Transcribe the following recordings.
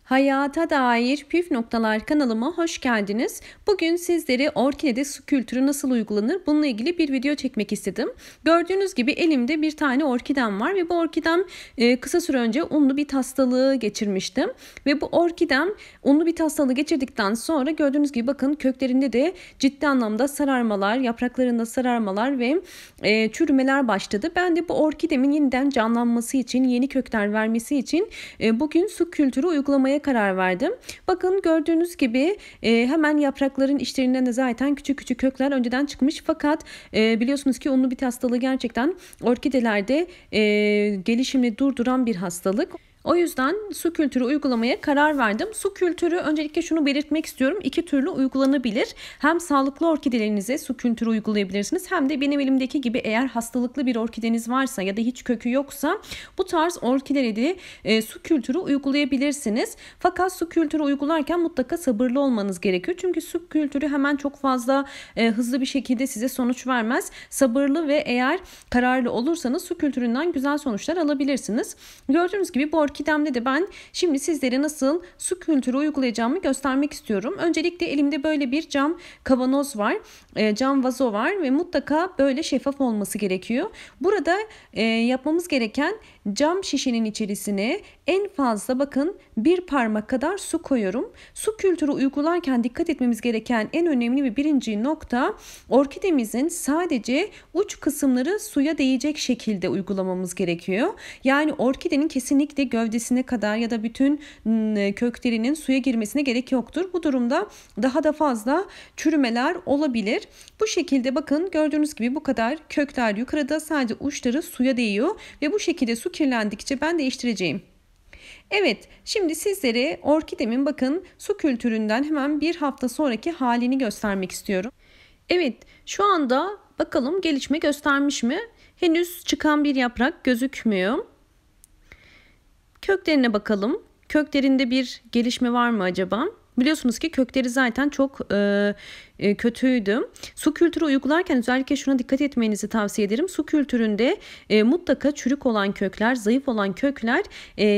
Hayata dair püf noktalar kanalıma hoş geldiniz. Bugün sizlere orkidede su kültürü nasıl uygulanır bununla ilgili bir video çekmek istedim. Gördüğünüz gibi elimde bir tane orkidem var ve bu orkidem kısa süre önce unlu bit hastalığı geçirmiştim. Ve bu orkidem unlu bit hastalığı geçirdikten sonra gördüğünüz gibi bakın köklerinde de ciddi anlamda sararmalar, yapraklarında sararmalar ve çürümeler başladı. Ben de bu orkidemin yeniden canlanması için, yeni kökler vermesi için bugün su kültürü uygulamaya karar verdim. Bakın gördüğünüz gibi hemen yaprakların içlerinden de zaten küçük küçük kökler önceden çıkmış. Fakat biliyorsunuz ki unlu bit hastalığı gerçekten orkidelerde gelişimini durduran bir hastalık. O yüzden su kültürü uygulamaya karar verdim. Su kültürü öncelikle şunu belirtmek istiyorum. İki türlü uygulanabilir. Hem sağlıklı orkidelerinize su kültürü uygulayabilirsiniz. Hem de benim elimdeki gibi eğer hastalıklı bir orkideniz varsa ya da hiç kökü yoksa bu tarz orkidelere de su kültürü uygulayabilirsiniz. Fakat su kültürü uygularken mutlaka sabırlı olmanız gerekiyor. Çünkü su kültürü hemen çok fazla hızlı bir şekilde size sonuç vermez. Sabırlı ve eğer kararlı olursanız su kültüründen güzel sonuçlar alabilirsiniz. Gördüğünüz gibi bu orkidemde de ben şimdi sizlere nasıl su kültürü uygulayacağımı göstermek istiyorum. Öncelikle elimde böyle bir cam kavanoz var. Cam vazo var ve mutlaka böyle şeffaf olması gerekiyor. Burada yapmamız gereken cam şişenin içerisine en fazla bakın bir parmak kadar su koyuyorum. Su kültürü uygularken dikkat etmemiz gereken en önemli ve birinci nokta orkidemizin sadece uç kısımları suya değecek şekilde uygulamamız gerekiyor. Yani orkidenin kesinlikle gövdesine kadar ya da bütün köklerinin suya girmesine gerek yoktur. Bu durumda daha da fazla çürümeler olabilir. Bu şekilde bakın gördüğünüz gibi bu kadar kökler yukarıda, sadece uçları suya değiyor ve bu şekilde su kirlendikçe ben değiştireceğim. Evet, şimdi sizlere orkidemin bakın su kültüründen hemen bir hafta sonraki halini göstermek istiyorum. Evet, şu anda bakalım gelişme göstermiş mi? Henüz çıkan bir yaprak gözükmüyor. Köklerine bakalım. Köklerinde bir gelişme var mı acaba? Biliyorsunuz ki kökleri zaten çok kötüydü. Su kültürü uygularken özellikle şuna dikkat etmenizi tavsiye ederim. Su kültüründe mutlaka çürük olan kökler, zayıf olan kökler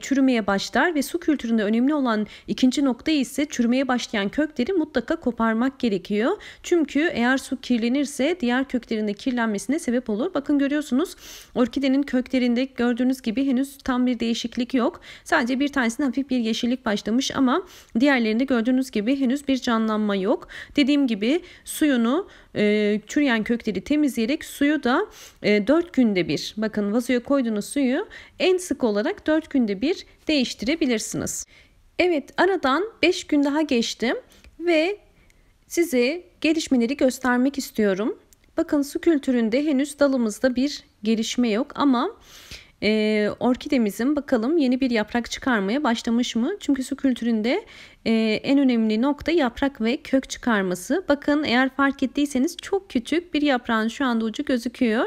çürümeye başlar ve su kültüründe önemli olan ikinci nokta ise çürümeye başlayan kökleri mutlaka koparmak gerekiyor. Çünkü eğer su kirlenirse diğer köklerin de kirlenmesine sebep olur. Bakın görüyorsunuz orkidenin köklerinde gördüğünüz gibi henüz tam bir değişiklik yok. Sadece bir tanesinde hafif bir yeşillik başlamış ama diğerlerinde gördüğünüz gibi henüz bir canlanma yok. Dediğim gibi suyunu çürüyen kökleri temizleyerek suyu da 4 günde bir, bakın vazoya koyduğunuz suyu en sık olarak 4 günde bir değiştirebilirsiniz. Evet, aradan 5 gün daha geçti ve size gelişmeleri göstermek istiyorum. Bakın su kültüründe henüz dalımızda bir gelişme yok ama orkidemizin bakalım yeni bir yaprak çıkarmaya başlamış mı? Çünkü su kültüründe en önemli nokta yaprak ve kök çıkarması. Bakın eğer fark ettiyseniz çok küçük bir yaprağın şu anda ucu gözüküyor.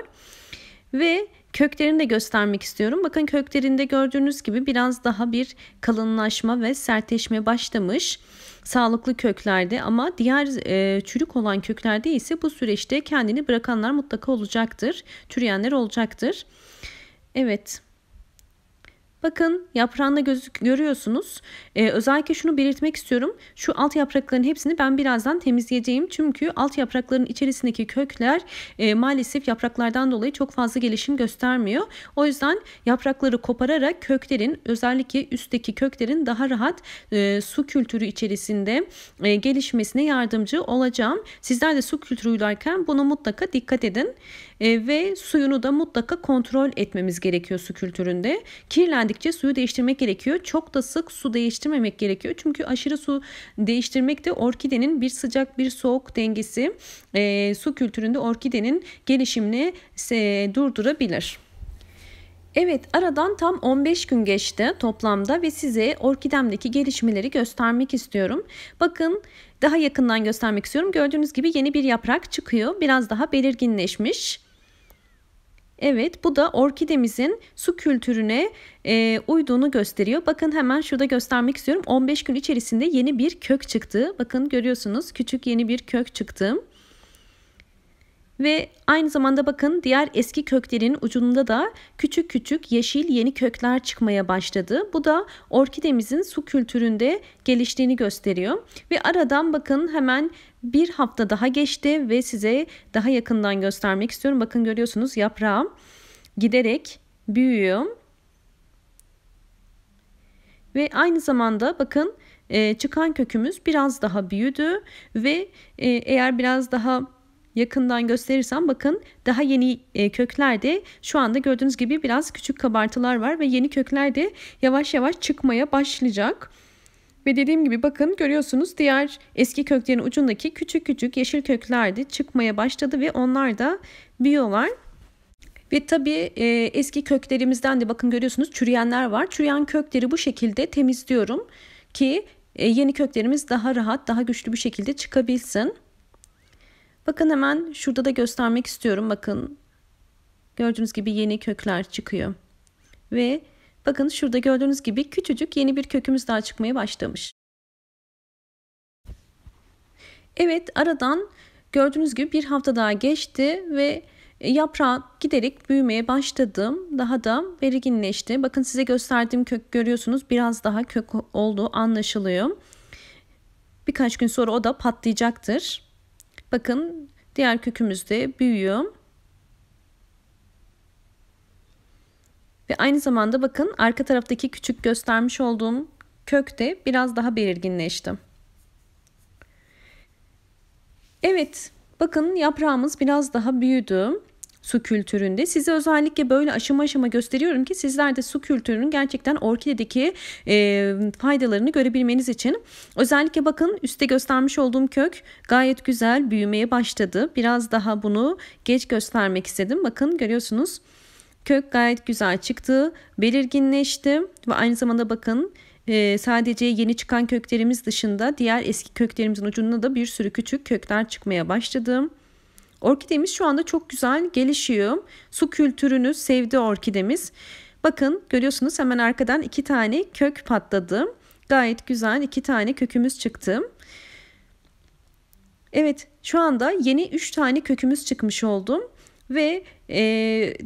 Ve köklerini de göstermek istiyorum. Bakın köklerinde gördüğünüz gibi biraz daha bir kalınlaşma ve sertleşme başlamış. Sağlıklı köklerde ama diğer çürük olan köklerde ise bu süreçte kendini bırakanlar mutlaka olacaktır. Çürüyenler olacaktır. Evet. Bakın yaprağında görüyorsunuz. Özellikle şunu belirtmek istiyorum. Şu alt yaprakların hepsini ben birazdan temizleyeceğim. Çünkü alt yaprakların içerisindeki kökler maalesef yapraklardan dolayı çok fazla gelişim göstermiyor. O yüzden yaprakları kopararak köklerin, özellikle üstteki köklerin daha rahat su kültürü içerisinde gelişmesine yardımcı olacağım. Sizler de su kültürü uygularken buna mutlaka dikkat edin. Ve suyunu da mutlaka kontrol etmemiz gerekiyor su kültüründe. Kirlendikçe suyu değiştirmek gerekiyor. Çok da sık su değiştirmemek gerekiyor. Çünkü aşırı su değiştirmek de orkidenin bir sıcak bir soğuk dengesi su kültüründe orkidenin gelişimini durdurabilir. Evet, aradan tam 15 gün geçti toplamda ve size orkidemdeki gelişmeleri göstermek istiyorum. Bakın daha yakından göstermek istiyorum. Gördüğünüz gibi yeni bir yaprak çıkıyor. Biraz daha belirginleşmiş. Evet, bu da orkidemizin su kültürüne uyduğunu gösteriyor. Bakın hemen şurada göstermek istiyorum. 15 gün içerisinde yeni bir kök çıktı. Bakın görüyorsunuz küçük yeni bir kök çıktı. Ve aynı zamanda bakın diğer eski köklerin ucunda da küçük küçük yeşil yeni kökler çıkmaya başladı. Bu da orkidemizin su kültüründe geliştiğini gösteriyor. Ve aradan bakın hemen bir hafta daha geçti ve size daha yakından göstermek istiyorum. Bakın görüyorsunuz yaprağı giderek büyüyor. Ve aynı zamanda bakın çıkan kökümüz biraz daha büyüdü ve eğer biraz daha yakından gösterirsem bakın daha yeni kökler de şu anda gördüğünüz gibi biraz küçük kabartılar var ve yeni kökler de yavaş yavaş çıkmaya başlayacak. Ve dediğim gibi bakın görüyorsunuz diğer eski köklerin ucundaki küçük küçük yeşil kökler de çıkmaya başladı ve onlar da büyüyorlar. Ve tabii eski köklerimizden de bakın görüyorsunuz çürüyenler var. Çürüyen kökleri bu şekilde temizliyorum ki yeni köklerimiz daha rahat, daha güçlü bir şekilde çıkabilsin. Bakın hemen şurada da göstermek istiyorum. Bakın gördüğünüz gibi yeni kökler çıkıyor. Ve bakın şurada gördüğünüz gibi küçücük yeni bir kökümüz daha çıkmaya başlamış. Evet, aradan gördüğünüz gibi bir hafta daha geçti ve yaprağı giderek büyümeye başladı. Daha da belirginleşti. Bakın size gösterdiğim kök görüyorsunuz. Biraz daha kök olduğu anlaşılıyor. Birkaç gün sonra o da patlayacaktır. Bakın diğer kökümüz de büyüyor. Ve aynı zamanda bakın arka taraftaki küçük göstermiş olduğum kök de biraz daha belirginleşti. Evet, bakın yaprağımız biraz daha büyüdü su kültüründe. Size özellikle böyle aşama aşama gösteriyorum ki sizler de su kültürünün gerçekten orkidedeki faydalarını görebilmeniz için. Özellikle bakın üstte göstermiş olduğum kök gayet güzel büyümeye başladı. Biraz daha bunu geç göstermek istedim. Bakın görüyorsunuz kök gayet güzel çıktı, belirginleşti ve aynı zamanda bakın sadece yeni çıkan köklerimiz dışında diğer eski köklerimizin ucunda da bir sürü küçük kökler çıkmaya başladı. Orkidemiz şu anda çok güzel gelişiyor. Su kültürünü sevdi orkidemiz. Bakın görüyorsunuz hemen arkadan 2 tane kök patladı. Gayet güzel 2 tane kökümüz çıktı. Evet, şu anda yeni 3 tane kökümüz çıkmış oldu. Ve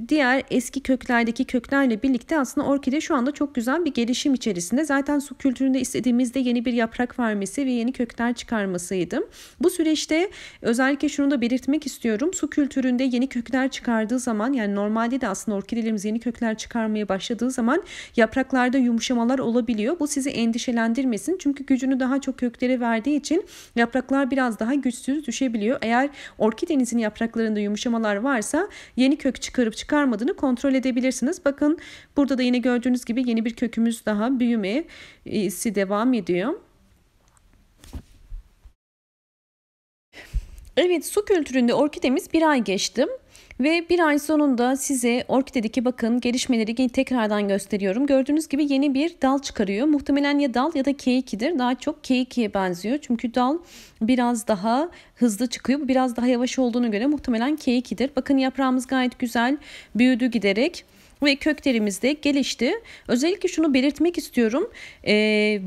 diğer eski köklerdeki köklerle birlikte aslında orkide şu anda çok güzel bir gelişim içerisinde. Zaten su kültüründe istediğimizde yeni bir yaprak vermesi ve yeni kökler çıkarmasıydı. Bu süreçte özellikle şunu da belirtmek istiyorum. Su kültüründe yeni kökler çıkardığı zaman, yani normalde de aslında orkidelerimiz yeni kökler çıkarmaya başladığı zaman yapraklarda yumuşamalar olabiliyor. Bu sizi endişelendirmesin. Çünkü gücünü daha çok köklere verdiği için yapraklar biraz daha güçsüz düşebiliyor. Eğer orkidenizin yapraklarında yumuşamalar varsa yeni kök çıkarıp çıkarmadığını kontrol edebilirsiniz. Bakın burada da yine gördüğünüz gibi yeni bir kökümüz daha büyümesi devam ediyor. Evet, su kültüründe orkidemiz bir ay geçti. Ve bir ay sonunda size orkidedeki bakın gelişmeleri tekrardan gösteriyorum. Gördüğünüz gibi yeni bir dal çıkarıyor. Muhtemelen ya dal ya da K2'dir. Daha çok K2'ye benziyor. Çünkü dal biraz daha hızlı çıkıyor. Bu biraz daha yavaş olduğunu göre muhtemelen K2'dir. Bakın yaprağımız gayet güzel büyüdü giderek. Ve köklerimiz de gelişti. Özellikle şunu belirtmek istiyorum.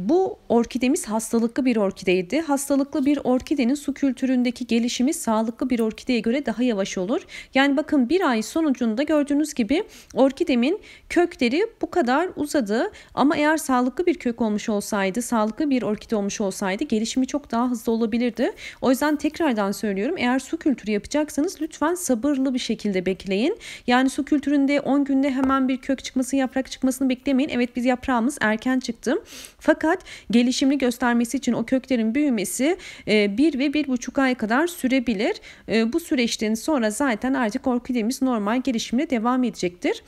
Bu orkidemiz hastalıklı bir orkideydi. Hastalıklı bir orkidenin su kültüründeki gelişimi sağlıklı bir orkideye göre daha yavaş olur. Yani bakın bir ay sonucunda gördüğünüz gibi orkidemin kökleri bu kadar uzadı. Ama eğer sağlıklı bir kök olmuş olsaydı, sağlıklı bir orkide olmuş olsaydı gelişimi çok daha hızlı olabilirdi. O yüzden tekrardan söylüyorum. Eğer su kültürü yapacaksanız lütfen sabırlı bir şekilde bekleyin. Yani su kültüründe 10 günde hemen bir kök çıkması, yaprak çıkmasını beklemeyin. Evet, biz yaprağımız erken çıktı. Fakat gelişimini göstermesi için o köklerin büyümesi 1 ve 1,5 ay kadar sürebilir. Bu süreçten sonra zaten artık orkidemiz normal gelişimine devam edecektir.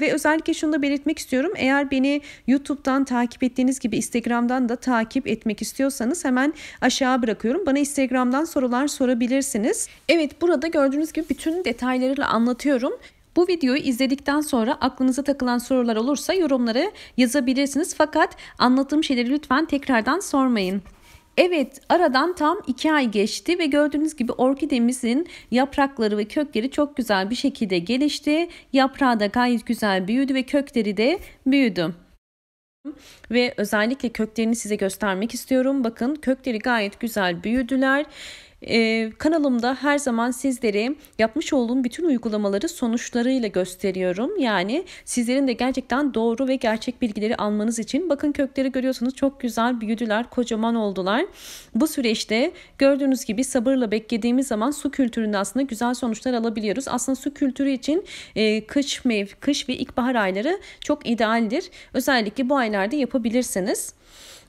Ve özellikle şunu da belirtmek istiyorum. Eğer beni YouTube'dan takip ettiğiniz gibi Instagram'dan da takip etmek istiyorsanız hemen aşağı bırakıyorum. Bana Instagram'dan sorular sorabilirsiniz. Evet, burada gördüğünüz gibi bütün detaylarıyla anlatıyorum. Bu videoyu izledikten sonra aklınıza takılan sorular olursa yorumlara yazabilirsiniz. Fakat anlattığım şeyleri lütfen tekrardan sormayın. Evet, aradan tam 2 ay geçti ve gördüğünüz gibi orkidemizin yaprakları ve kökleri çok güzel bir şekilde gelişti. Yaprağı da gayet güzel büyüdü ve kökleri de büyüdü. Ve özellikle köklerini size göstermek istiyorum. Bakın kökleri gayet güzel büyüdüler. Kanalımda her zaman sizlere yapmış olduğum bütün uygulamaları sonuçlarıyla gösteriyorum. Yani sizlerin de gerçekten doğru ve gerçek bilgileri almanız için. Bakın kökleri görüyorsunuz, çok güzel büyüdüler, kocaman oldular. Bu süreçte gördüğünüz gibi sabırla beklediğimiz zaman su kültüründe aslında güzel sonuçlar alabiliyoruz. Aslında su kültürü için kış ve ilkbahar ayları çok idealdir. Özellikle bu aylarda yapabilirsiniz.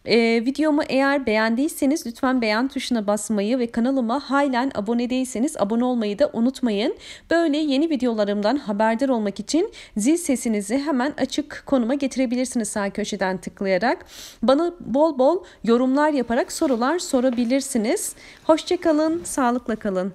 Videomu eğer beğendiyseniz lütfen beğen tuşuna basmayı ve kanalıma halen abone değilseniz abone olmayı da unutmayın. Böyle yeni videolarımdan haberdar olmak için zil sesinizi hemen açık konuma getirebilirsiniz sağ köşeden tıklayarak. Bana bol bol yorumlar yaparak sorular sorabilirsiniz. Hoşça kalın, sağlıkla kalın.